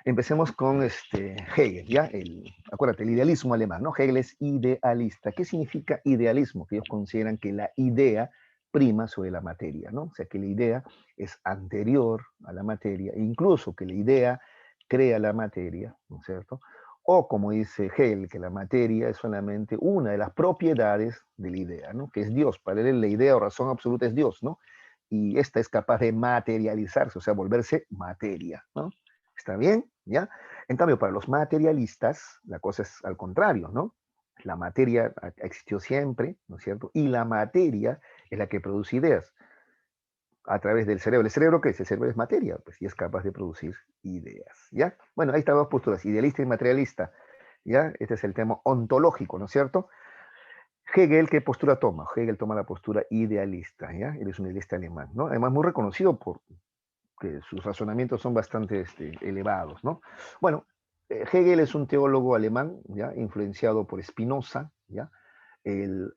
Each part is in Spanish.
Empecemos con Hegel, ¿ya? Acuérdate, el idealismo alemán, ¿no? Hegel es idealista. ¿Qué significa idealismo? Que ellos consideran que la idea prima sobre la materia, ¿no? O sea, que la idea es anterior a la materia, e incluso que la idea crea la materia, ¿no es cierto? O como dice Hegel, que la materia es solamente una de las propiedades de la idea, ¿no? Que es Dios. Para él la idea o razón absoluta es Dios, ¿no? Y esta es capaz de materializarse, o sea, volverse materia, ¿no? ¿Está bien? ¿Ya? En cambio, para los materialistas, la cosa es al contrario, ¿no? La materia existió siempre, ¿no es cierto? Y la materia es la que produce ideas a través del cerebro. ¿El cerebro qué es? El cerebro es materia, pues, y es capaz de producir ideas, ¿ya? Bueno, ahí están dos posturas, idealista y materialista, ¿ya? Este es el tema ontológico, ¿no es cierto? Hegel, ¿qué postura toma? Hegel toma la postura idealista, ¿ya? Él es un idealista alemán, ¿no? Además, muy reconocido por que sus razonamientos son bastante elevados, ¿no? Bueno, Hegel es un teólogo alemán, ¿ya? Influenciado por Spinoza, ¿ya? Hegel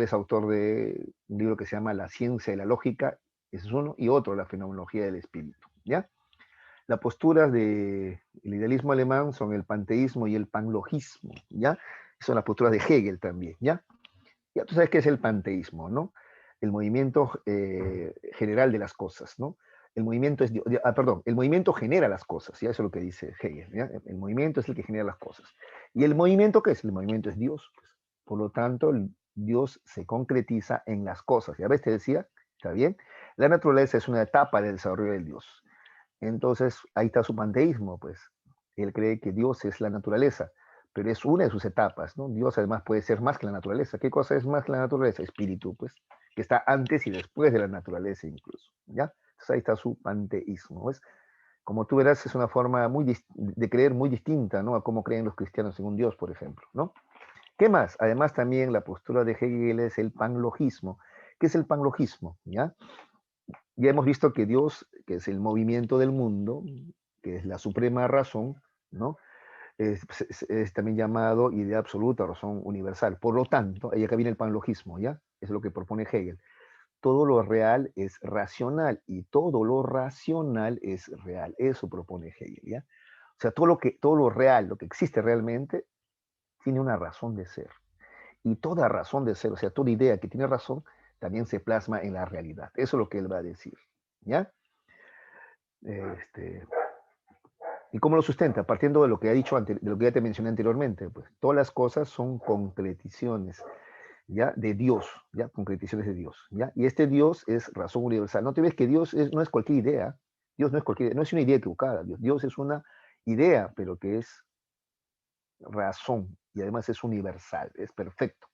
es autor de un libro que se llama La ciencia de la lógica, ese es uno, y otro, La fenomenología del espíritu, ¿ya? Las posturas del idealismo alemán son el panteísmo y el panlogismo, ¿ya? Son las posturas de Hegel también, ¿ya? Ya tú sabes qué es el panteísmo, ¿no? El movimiento general de las cosas, ¿no? El movimiento es, perdón, el movimiento genera las cosas, ¿ya? Eso es lo que dice Hegel, ¿ya? El movimiento es el que genera las cosas. ¿Y el movimiento qué es? El movimiento es Dios, pues. Por lo tanto, Dios se concretiza en las cosas. Ya ves, te decía, ¿está bien? La naturaleza es una etapa del desarrollo del Dios. Entonces, ahí está su panteísmo, pues. Él cree que Dios es la naturaleza, pero es una de sus etapas, ¿no? Dios además puede ser más que la naturaleza. ¿Qué cosa es más que la naturaleza? Espíritu, pues, que está antes y después de la naturaleza incluso, ¿ya? Entonces ahí está su panteísmo, ¿ves? Como tú verás, es una forma de creer muy distinta, ¿no? A cómo creen los cristianos en un Dios, por ejemplo, ¿no? ¿Qué más? Además también la postura de Hegel es el panlogismo. ¿Qué es el panlogismo? ¿Ya? Ya hemos visto que Dios, que es el movimiento del mundo, que es la suprema razón, ¿no? Es también llamado idea absoluta, razón universal. Por lo tanto, ahí acá viene el panlogismo, ¿ya? Es lo que propone Hegel. Todo lo real es racional y todo lo racional es real. Eso propone Hegel, ¿ya? O sea, todo lo real, lo que existe realmente, tiene una razón de ser. Y toda razón de ser, o sea, toda idea que tiene razón, también se plasma en la realidad. Eso es lo que él va a decir, ¿ya? Este, ¿Y cómo lo sustenta? Partiendo de lo que ha dicho antes, de lo que ya te mencioné anteriormente, pues todas las cosas son concretizaciones, ¿ya? De Dios, ¿ya? Concretizaciones de Dios, ¿ya? Y este Dios es razón universal. No te ves que no es cualquier idea, Dios no es cualquier idea, no es una idea equivocada, Dios es una idea, pero que es razón y además es universal, es perfecto.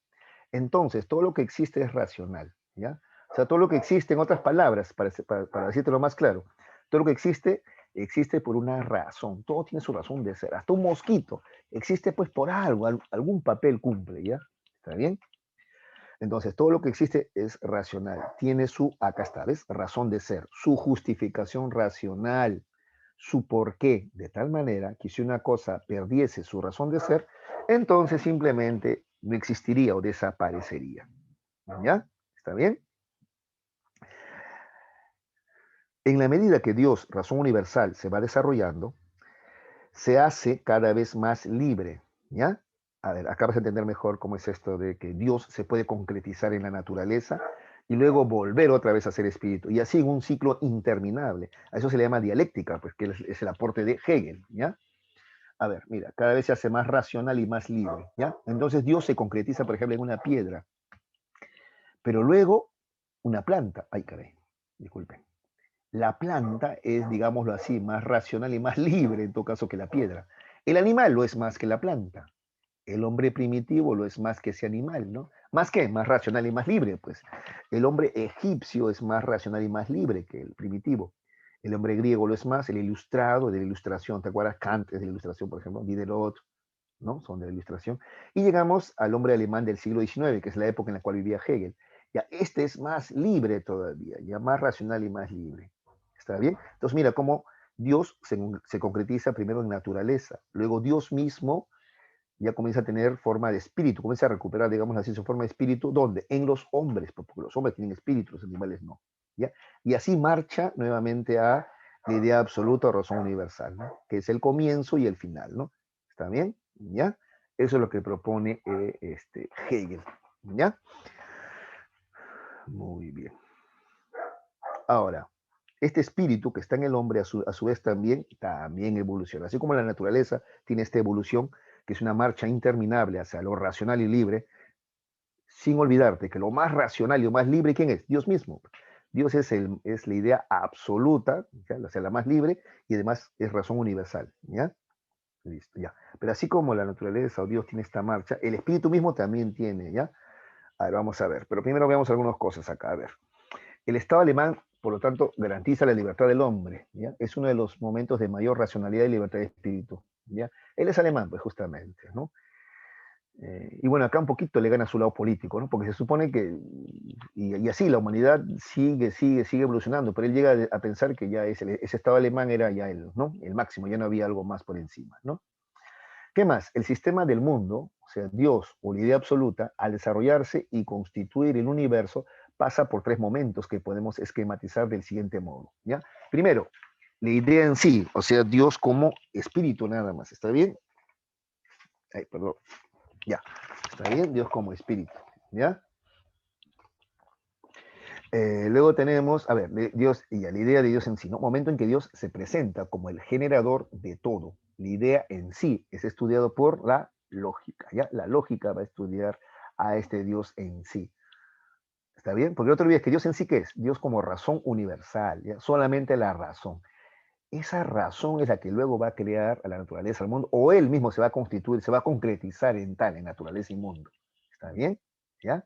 Entonces, todo lo que existe es racional, ¿ya? O sea, todo lo que existe, en otras palabras, para decirte lo más claro, todo lo que existe, existe por una razón, todo tiene su razón de ser, hasta un mosquito existe pues por algo, algún papel cumple, ¿ya? ¿Está bien? Entonces, todo lo que existe es racional, tiene su, acá está, ¿ves? Razón de ser, su justificación racional, su porqué, de tal manera que si una cosa perdiese su razón de ser, entonces simplemente no existiría o desaparecería. ¿Ya? ¿Está bien? En la medida que Dios, razón universal, se va desarrollando, se hace cada vez más libre. ¿Ya? A ver, acá vas a entender mejor cómo es esto de que Dios se puede concretizar en la naturaleza y luego volver otra vez a ser espíritu. Y así en un ciclo interminable. A eso se le llama dialéctica, pues que es el aporte de Hegel. ¿Ya? A ver, mira, cada vez se hace más racional y más libre. ¿Ya? Entonces Dios se concretiza, por ejemplo, en una piedra. Pero luego, una planta. Ay, caray, disculpen. La planta es, digámoslo así, más racional y más libre en todo caso que la piedra. El animal lo es más que la planta. El hombre primitivo lo es más que ese animal, ¿no? ¿Más qué? Más racional y más libre, pues. El hombre egipcio es más racional y más libre que el primitivo. El hombre griego lo es más, el ilustrado de la ilustración. ¿Te acuerdas? Kant es de la ilustración, por ejemplo, Diderot, ¿no? Son de la ilustración. Y llegamos al hombre alemán del siglo XIX, que es la época en la cual vivía Hegel. Ya, este es más libre todavía, ya más racional y más libre. ¿Está bien? Entonces, mira cómo Dios se concretiza primero en naturaleza, luego Dios mismo ya comienza a tener forma de espíritu, comienza a recuperar, digamos así, su forma de espíritu, ¿dónde? En los hombres, porque los hombres tienen espíritu, los animales no. ¿Ya? Y así marcha nuevamente a la idea absoluta o razón universal, ¿no? Que es el comienzo y el final, ¿no? ¿Está bien? ¿Ya? Eso es lo que propone Hegel, ¿ya? Muy bien. Ahora, este espíritu que está en el hombre a su vez también evoluciona. Así como la naturaleza tiene esta evolución, que es una marcha interminable hacia lo racional y libre, sin olvidarte que lo más racional y lo más libre, ¿quién es? Dios mismo. Dios es la idea absoluta, ¿ya? O sea, la más libre, y además es razón universal, ¿ya? Listo, ya. Pero así como la naturaleza o Dios tiene esta marcha, el espíritu mismo también tiene, ¿ya? A ver, vamos a ver. Pero primero veamos algunas cosas acá. A ver. El Estado alemán, por lo tanto, garantiza la libertad del hombre, ¿ya? Es uno de los momentos de mayor racionalidad y libertad de espíritu, ¿ya? Él es alemán, pues justamente, ¿no? Y bueno, acá un poquito le gana su lado político, ¿no? Porque se supone que, y así, la humanidad sigue evolucionando, pero él llega a pensar que ya ese Estado alemán era ya ¿no? El máximo, ya no había algo más por encima, ¿no? ¿Qué más? El sistema del mundo, o sea, Dios o la idea absoluta, al desarrollarse y constituir el universo, pasa por tres momentos que podemos esquematizar del siguiente modo, ¿ya? Primero, la idea en sí, o sea, Dios como espíritu nada más, ¿está bien? Ay, perdón, ya, ¿está bien? Dios como espíritu, ¿ya? Luego tenemos, a ver, Dios y la idea de Dios en sí, ¿no? Momento en que Dios se presenta como el generador de todo. La idea en sí es estudiado por la lógica, ¿ya? La lógica va a estudiar a este Dios en sí. ¿Está bien? Porque no te olvides que Dios en sí, ¿qué es? Dios como razón universal, ¿ya? Solamente la razón. Esa razón es la que luego va a crear a la naturaleza, al mundo, o él mismo se va a constituir, se va a concretizar en tal, en naturaleza y mundo. ¿Está bien? ¿Ya?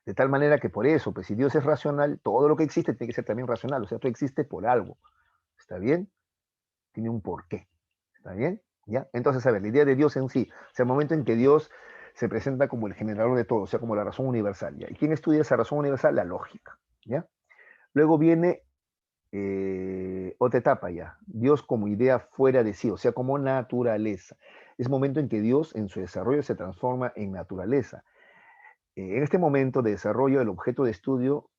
De tal manera que por eso, pues si Dios es racional, todo lo que existe tiene que ser también racional. O sea, todo existe por algo. ¿Está bien? Tiene un porqué. ¿Está bien? ¿Ya? Entonces, a ver, la idea de Dios en sí, o sea, el momento en que Dios se presenta como el generador de todo, o sea, como la razón universal. ¿Ya? ¿Y quién estudia esa razón universal? La lógica. ¿Ya? Luego viene otra etapa ya, Dios como idea fuera de sí, o sea, como naturaleza. Es momento en que Dios en su desarrollo se transforma en naturaleza. En este momento de desarrollo, el objeto de estudio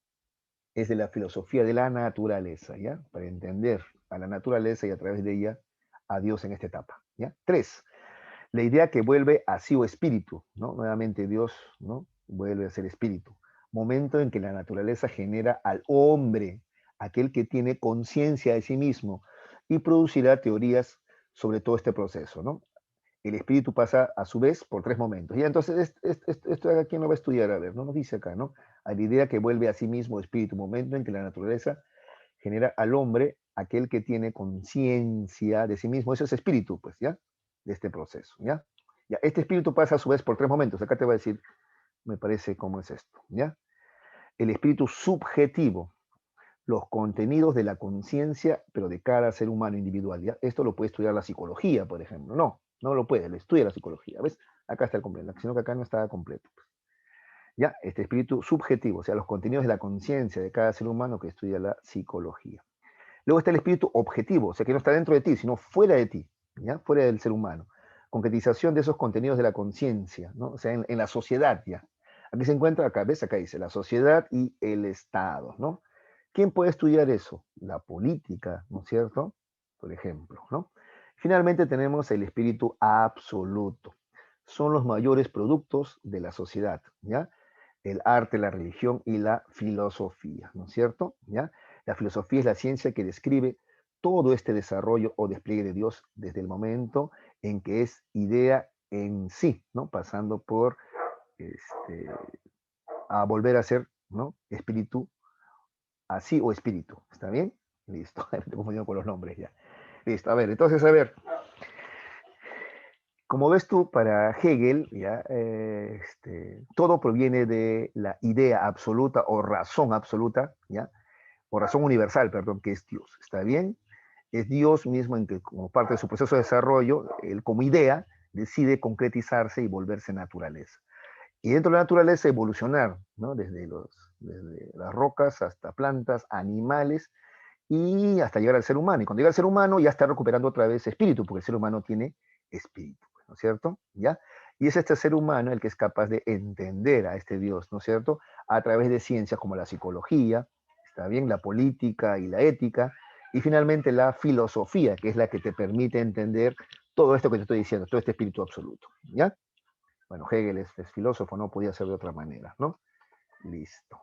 es de la filosofía de la naturaleza, ¿ya? Para entender a la naturaleza y a través de ella a Dios en esta etapa, ¿ya? Tres, la idea que vuelve a sí o espíritu, ¿no? Nuevamente Dios, ¿no? Vuelve a ser espíritu. Momento en que la naturaleza genera al hombre, aquel que tiene conciencia de sí mismo, y producirá teorías sobre todo este proceso, ¿no? El espíritu pasa a su vez por tres momentos. Y entonces, esto aquí no va a estudiar, a ver, no nos dice acá, ¿no? A la idea que vuelve a sí mismo espíritu, momento en que la naturaleza genera al hombre, aquel que tiene conciencia de sí mismo, eso es espíritu, pues, ¿ya? De este proceso, ¿ya? Ya, este espíritu pasa a su vez por tres momentos. Acá te va a decir, me parece, cómo es esto, ¿ya? El espíritu subjetivo, los contenidos de la conciencia, pero de cada ser humano individual. ¿Ya? Esto lo puede estudiar la psicología, por ejemplo. No, no lo puede, lo estudia la psicología. ¿Ves? Acá está el completo, sino que acá no está completo. ¿Ya? Este espíritu subjetivo, o sea, los contenidos de la conciencia de cada ser humano que estudia la psicología. Luego está el espíritu objetivo, o sea, que no está dentro de ti, sino fuera de ti, ¿ya? Fuera del ser humano. Concretización de esos contenidos de la conciencia, ¿no? O sea, en la sociedad, ¿ya? Aquí se encuentra, acá, ¿ves? Acá dice, la sociedad y el Estado, ¿no? ¿Quién puede estudiar eso? La política, ¿no es cierto? Por ejemplo, ¿no? Finalmente tenemos el espíritu absoluto. Son los mayores productos de la sociedad, ¿ya? El arte, la religión y la filosofía, ¿no es cierto? ¿Ya? La filosofía es la ciencia que describe todo este desarrollo o despliegue de Dios desde el momento en que es idea en sí, ¿no? Pasando por este, a volver a ser, ¿no? Espíritu, así o espíritu, ¿está bien? Listo, me estoy confundiendo con los nombres ya. Listo, a ver, entonces, a ver, como ves tú, para Hegel, ¿ya? Todo proviene de la idea absoluta o razón absoluta, ¿ya? O razón universal, perdón, que es Dios. ¿Está bien? Es Dios mismo en que, como parte de su proceso de desarrollo, él como idea decide concretizarse y volverse naturaleza. Y dentro de la naturaleza evolucionar, ¿no? Desde las rocas hasta plantas, animales y hasta llegar al ser humano. Y cuando llega al ser humano ya está recuperando otra vez espíritu, porque el ser humano tiene espíritu, ¿no es cierto? ¿Ya? Y es este ser humano el que es capaz de entender a este Dios, ¿no es cierto? A través de ciencias como la psicología, está bien, la política y la ética, Y finalmente la filosofía, que es la que te permite entender todo esto que te estoy diciendo, todo este espíritu absoluto, ¿ya? Bueno, Hegel es filósofo, no podía ser de otra manera, ¿no? Listo.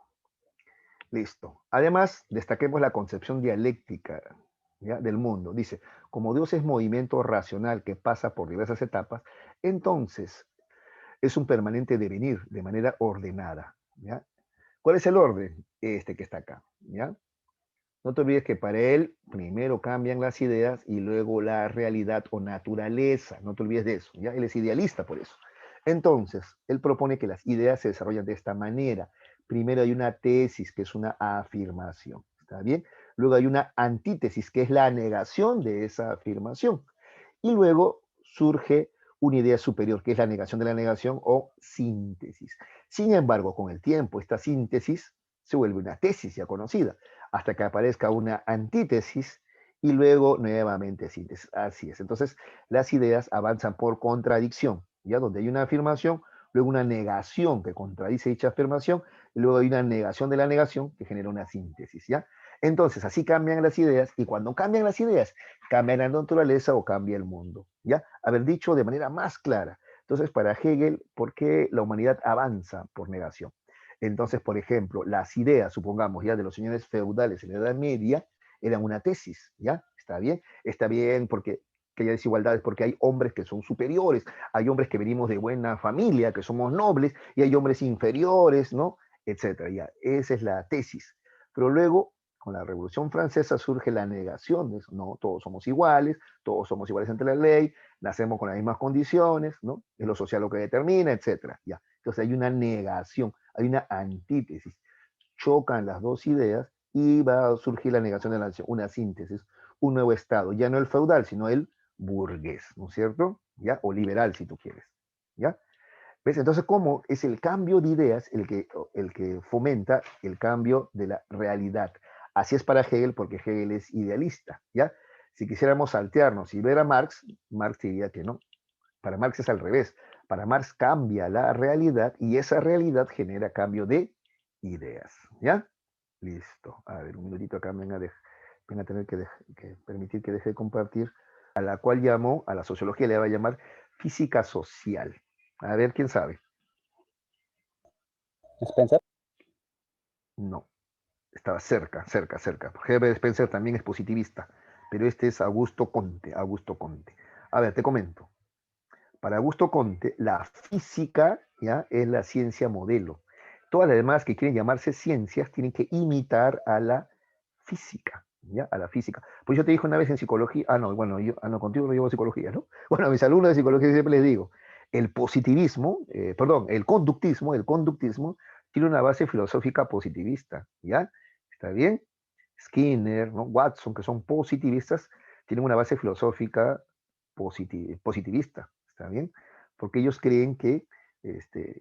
Listo. Además, destaquemos la concepción dialéctica, ¿ya?, del mundo. Dice, como Dios es movimiento racional que pasa por diversas etapas, entonces es un permanente devenir de manera ordenada, ¿ya? ¿Cuál es el orden? Este que está acá, ¿ya? No te olvides que para él primero cambian las ideas y luego la realidad o naturaleza. No te olvides de eso, ¿ya? Él es idealista por eso. Entonces, él propone que las ideas se desarrollan de esta manera. Primero hay una tesis, que es una afirmación, ¿está bien? Luego hay una antítesis, que es la negación de esa afirmación. Y luego surge una idea superior, que es la negación de la negación o síntesis. Sin embargo, con el tiempo, esta síntesis se vuelve una tesis ya conocida, hasta que aparezca una antítesis y luego nuevamente síntesis. Así es. Entonces, las ideas avanzan por contradicción, ¿ya? Donde hay una afirmación, luego una negación que contradice dicha afirmación, y luego hay una negación de la negación que genera una síntesis, ¿ya? Entonces, así cambian las ideas, y cuando cambian las ideas, cambia la naturaleza o cambia el mundo, ¿ya? Haber dicho de manera más clara. Entonces, para Hegel, ¿por qué la humanidad avanza por negación? Entonces, por ejemplo, las ideas, supongamos, ya de los señores feudales en la Edad Media, eran una tesis, ¿ya? Está bien porque que haya desigualdades, porque hay hombres que son superiores, hay hombres que venimos de buena familia, que somos nobles, y hay hombres inferiores, ¿no? Etcétera, ya. Esa es la tesis. Pero luego, con la Revolución Francesa surge la negación de eso, no, todos somos iguales ante la ley, nacemos con las mismas condiciones, ¿no? Es lo social lo que determina, etcétera, ya. Entonces hay una negación, hay una antítesis, chocan las dos ideas y va a surgir la negación de la nación, una síntesis, un nuevo Estado, ya no el feudal, sino el burgués, ¿no es cierto? ¿Ya? O liberal, si tú quieres, ¿ya? ¿Ves? Entonces, ¿cómo es el cambio de ideas el que fomenta el cambio de la realidad? Así es para Hegel, porque Hegel es idealista, ¿ya? Si quisiéramos saltearnos y ver a Marx, Marx diría que no. Para Marx es al revés. Para Marx cambia la realidad y esa realidad genera cambio de ideas, ¿ya? Listo. A ver, un minutito acá venga a tener que permitir que deje de compartir, a la cual llamo, a la sociología le va a llamar física social. A ver, ¿quién sabe? Spencer. No, estaba cerca. Herbert Spencer también es positivista, pero este es Augusto Comte, Augusto Comte. A ver, te comento. Para Augusto Comte, la física, ¿ya?, es la ciencia modelo. Todas las demás que quieren llamarse ciencias tienen que imitar a la física, ¿ya? A la física. Pues yo te dije una vez en psicología, no, bueno, no, contigo no llevo psicología, ¿no? Bueno, a mis alumnos de psicología siempre les digo, el positivismo, el conductismo tiene una base filosófica positivista, ¿ya? ¿Está bien? Skinner, ¿no?, Watson, que son positivistas, tienen una base filosófica positivista, ¿está bien? Porque ellos creen que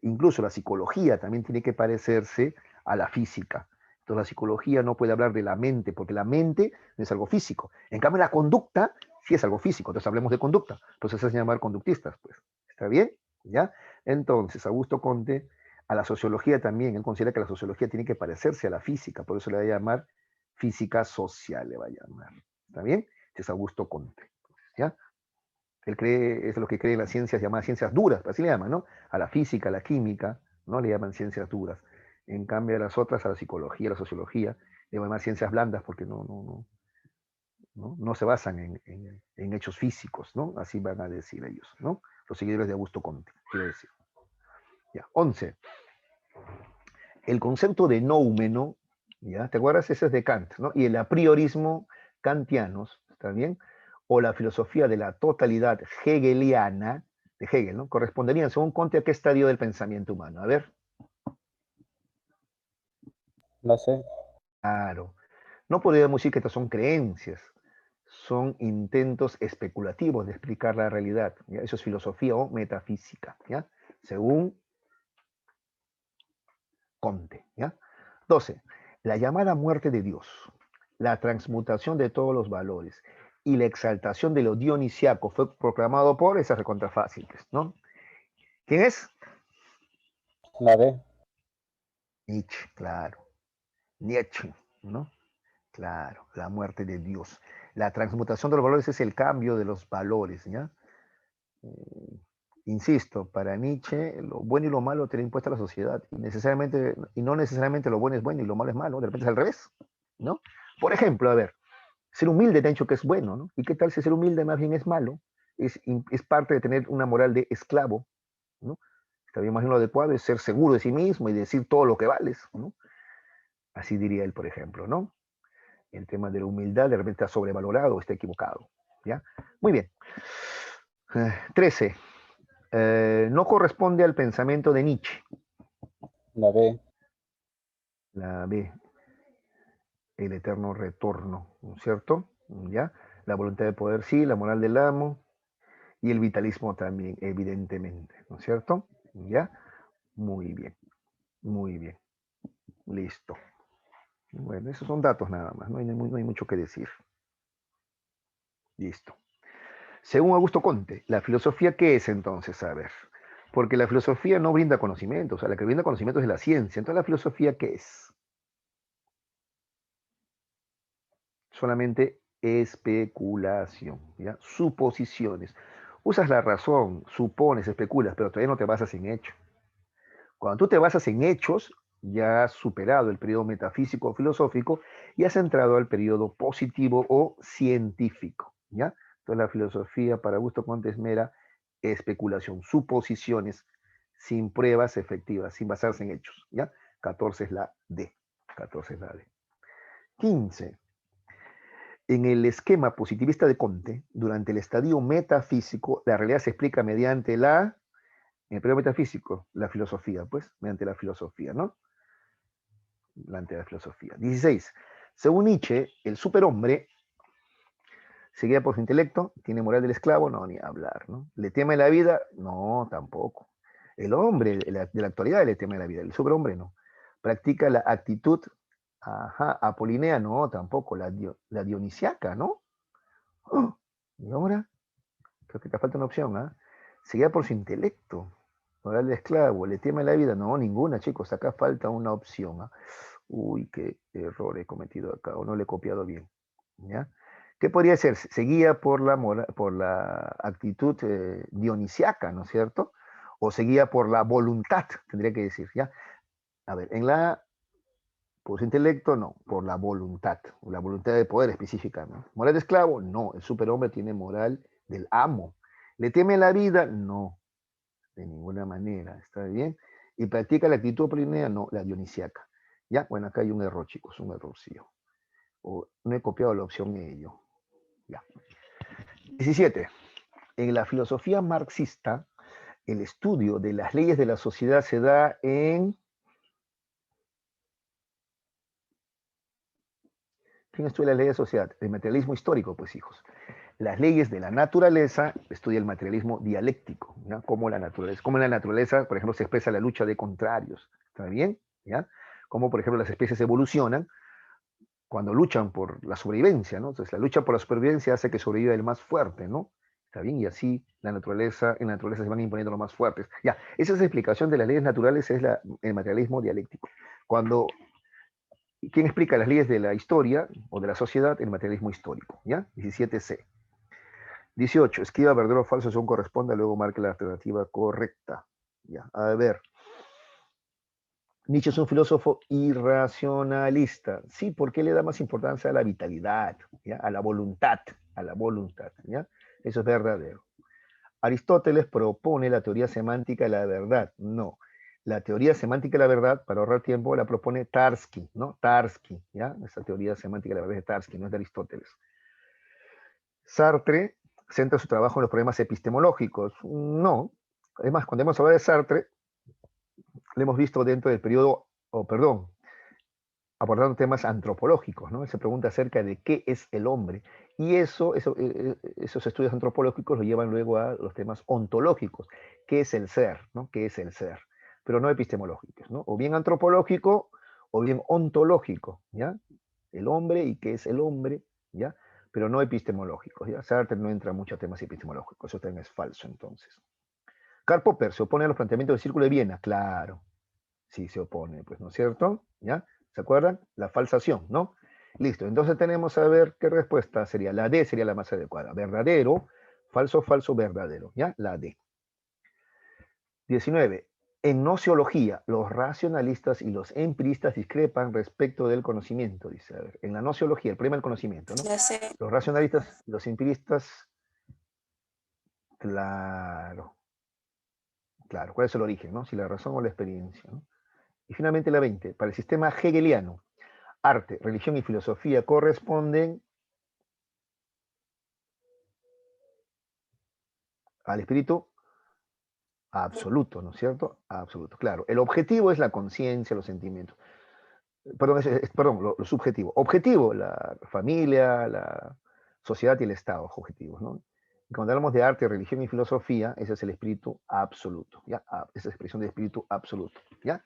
incluso la psicología también tiene que parecerse a la física. Entonces la psicología no puede hablar de la mente, porque la mente no es algo físico. En cambio la conducta sí es algo físico, entonces hablemos de conducta. Entonces se hacen llamar conductistas, pues. ¿Está bien? ¿Ya? Entonces Augusto Comte, a la sociología también, él considera que la sociología tiene que parecerse a la física, por eso le va a llamar física social, le va a llamar. ¿Está bien? Este es Augusto Comte. ¿Ya? Él cree, es lo que cree en las ciencias llamadas ciencias duras, así le llaman, ¿no? A la física, a la química, ¿no? Le llaman ciencias duras. En cambio, a las otras, a la psicología, a la sociología, le llaman ciencias blandas porque no se basan en hechos físicos, ¿no? Así van a decir ellos, ¿no? Los seguidores de Augusto Comte, quiero decir. Ya, 11. El concepto de noumeno, ¿ya? ¿Te acuerdas? Ese es de Kant, ¿no? Y el apriorismo kantianos, ¿está bien? O la filosofía de la totalidad hegeliana, de Hegel, ¿no? Corresponderían, según Comte, a qué estadio del pensamiento humano. A ver. No sé. Claro. No podríamos decir que estas son creencias, son intentos especulativos de explicar la realidad, ¿ya? Eso es filosofía o metafísica, ¿ya? Según Comte, ¿ya? 12. La llamada muerte de Dios, la transmutación de todos los valores y la exaltación de lo dionisiaco fue proclamado por esas recontrafáciles, ¿no? ¿Quién es? La D. Nietzsche, claro. Nietzsche, ¿no? Claro, la muerte de Dios. La transmutación de los valores es el cambio de los valores, ¿ya? Eh, Insisto, para Nietzsche, lo bueno y lo malo te lo impuesta la sociedad. Y no necesariamente lo bueno es bueno y lo malo es malo, de repente es al revés, ¿no? Por ejemplo, a ver, ser humilde te han dicho que es bueno, ¿no? ¿Y qué tal si ser humilde más bien es malo? Es parte de tener una moral de esclavo, ¿no? Está bien, más bien lo adecuado es ser seguro de sí mismo y decir todo lo que vales, ¿no? Así diría él, por ejemplo, ¿no? El tema de la humildad de repente está sobrevalorado o está equivocado, ¿ya? Muy bien. 13. No corresponde al pensamiento de Nietzsche. La B. La B, el eterno retorno, ¿no es cierto? ¿Ya? La voluntad de poder sí, la moral del amo y el vitalismo también, evidentemente, ¿no es cierto? ¿Ya? Muy bien, muy bien. Listo. Bueno, esos son datos nada más, no hay mucho que decir. Listo. Según Augusto Conte, ¿la filosofía qué es entonces? A ver, porque la filosofía no brinda conocimiento, o sea, la que brinda conocimiento es la ciencia. Entonces, ¿la filosofía qué es? Solamente especulación, ¿ya? Suposiciones. Usas la razón, supones, especulas, pero todavía no te basas en hechos. Cuando tú te basas en hechos, ya has superado el periodo metafísico o filosófico y has entrado al periodo positivo o científico, ¿ya? Entonces la filosofía para Augusto Conte es mera especulación, suposiciones sin pruebas efectivas, sin basarse en hechos, ¿ya? 14 es la D. 14 es la D. 15. En el esquema positivista de Conte, durante el estadio metafísico, la realidad se explica mediante en el periodo metafísico, la filosofía, pues, mediante la filosofía, ¿no? Delante de la filosofía. 16. Según Nietzsche, el superhombre se guía por su intelecto, tiene moral del esclavo, no, ni hablar, ¿no? ¿Le teme la vida? No, tampoco. El hombre de la actualidad le teme la vida, el superhombre no. Practica la actitud, ajá, apolinea, no, tampoco, la dionisiaca, ¿no? ¡Oh! ¿Y ahora? Creo que te falta una opción, ¿ah? Se guía por su intelecto, moral de esclavo, le teme la vida, no, ninguna, chicos, acá falta una opción, ¿ah? Uy, qué error he cometido acá, o no le he copiado bien. ¿Ya? ¿Qué podría ser? Seguía por la actitud dionisiaca, ¿no es cierto? O seguía por la voluntad, tendría que decir, ¿ya? A ver, en por su intelecto, no, por la voluntad de poder específica, ¿no? ¿Moral de esclavo? No, el superhombre tiene moral del amo. ¿Le teme la vida? No, de ninguna manera, ¿está bien? ¿Y practica la actitud apolínea? No, la dionisiaca. Ya, bueno, acá hay un error, chicos, un errorcillo. O no he copiado la opción ello. Ya. 17. En la filosofía marxista, el estudio de las leyes de la sociedad se da en... ¿Quién estudia las leyes de la sociedad? El materialismo histórico, pues hijos. Las leyes de la naturaleza estudia el materialismo dialéctico, ¿ya? Como en la naturaleza, por ejemplo, se expresa la lucha de contrarios, ¿está bien? ¿Ya? Como, por ejemplo, las especies evolucionan cuando luchan por la sobrevivencia, ¿no? Entonces, la lucha por la supervivencia hace que sobreviva el más fuerte, ¿no? ¿Está bien? Y así en la naturaleza se van imponiendo los más fuertes. Ya, esa es la explicación de las leyes naturales, es el materialismo dialéctico. Cuando, ¿quién explica las leyes de la historia o de la sociedad? El materialismo histórico, ¿ya? 17C. 18. Escriba verdadero o falso según corresponda, luego marque la alternativa correcta. Ya, a ver. Nietzsche es un filósofo irracionalista. Sí, porque le da más importancia a la vitalidad, ¿ya? A la voluntad, ¿ya? Eso es verdadero. Aristóteles propone la teoría semántica de la verdad. No. La teoría semántica de la verdad, para ahorrar tiempo, la propone Tarski, ¿no? Tarski, ¿ya? Esa teoría semántica de la verdad es de Tarski, no es de Aristóteles. Sartre centra su trabajo en los problemas epistemológicos. No. Además, cuando hemos hablado de Sartre, lo hemos visto dentro del periodo, perdón, abordando temas antropológicos, ¿no? Él se pregunta acerca de qué es el hombre. Y esos estudios antropológicos lo llevan luego a los temas ontológicos. ¿Qué es el ser? ¿No? ¿Qué es el ser? Pero no epistemológicos, ¿no? O bien antropológico o bien ontológico, ¿ya? El hombre y qué es el hombre, ¿ya? Pero no epistemológicos, ¿ya? Sartre no entra mucho a temas epistemológicos, eso también es falso, entonces. Karl Popper se opone a los planteamientos del Círculo de Viena, claro, sí se opone, pues, ¿no es cierto? ¿Ya? ¿Se acuerdan? La falsación, ¿no? Listo, entonces tenemos a ver qué respuesta sería. La D sería la más adecuada. Verdadero, falso, falso, verdadero. ¿Ya? La D. 19. En nociología, los racionalistas y los empiristas discrepan respecto del conocimiento. Dice, a ver, en la nociología, el problema del conocimiento, ¿no? La C. Los racionalistas y los empiristas, claro, claro. ¿Cuál es el origen, no? Si la razón o la experiencia, ¿no? Y finalmente la 20. Para el sistema hegeliano, arte, religión y filosofía corresponden al espíritu absoluto, ¿no es cierto? Absoluto, claro. El objetivo es la conciencia, los sentimientos. Perdón, perdón, lo subjetivo. Objetivo, la familia, la sociedad y el Estado, objetivos, ¿no? Y cuando hablamos de arte, religión y filosofía, ese es el espíritu absoluto, ¿ya? Esa es expresión de espíritu absoluto, ¿ya?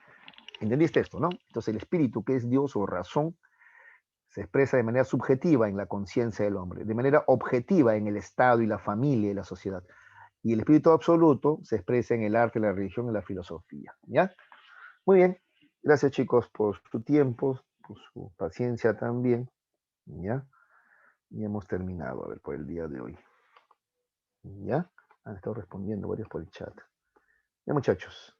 ¿Entendiste esto, no? Entonces el espíritu, que es Dios o razón, se expresa de manera subjetiva en la conciencia del hombre, de manera objetiva en el Estado y la familia y la sociedad. Y el espíritu absoluto se expresa en el arte, la religión y la filosofía, ¿ya? Muy bien, gracias chicos por su tiempo, por su paciencia también, ¿ya? Y hemos terminado, a ver, por el día de hoy, ¿ya? Han estado respondiendo varios por el chat. Ya muchachos,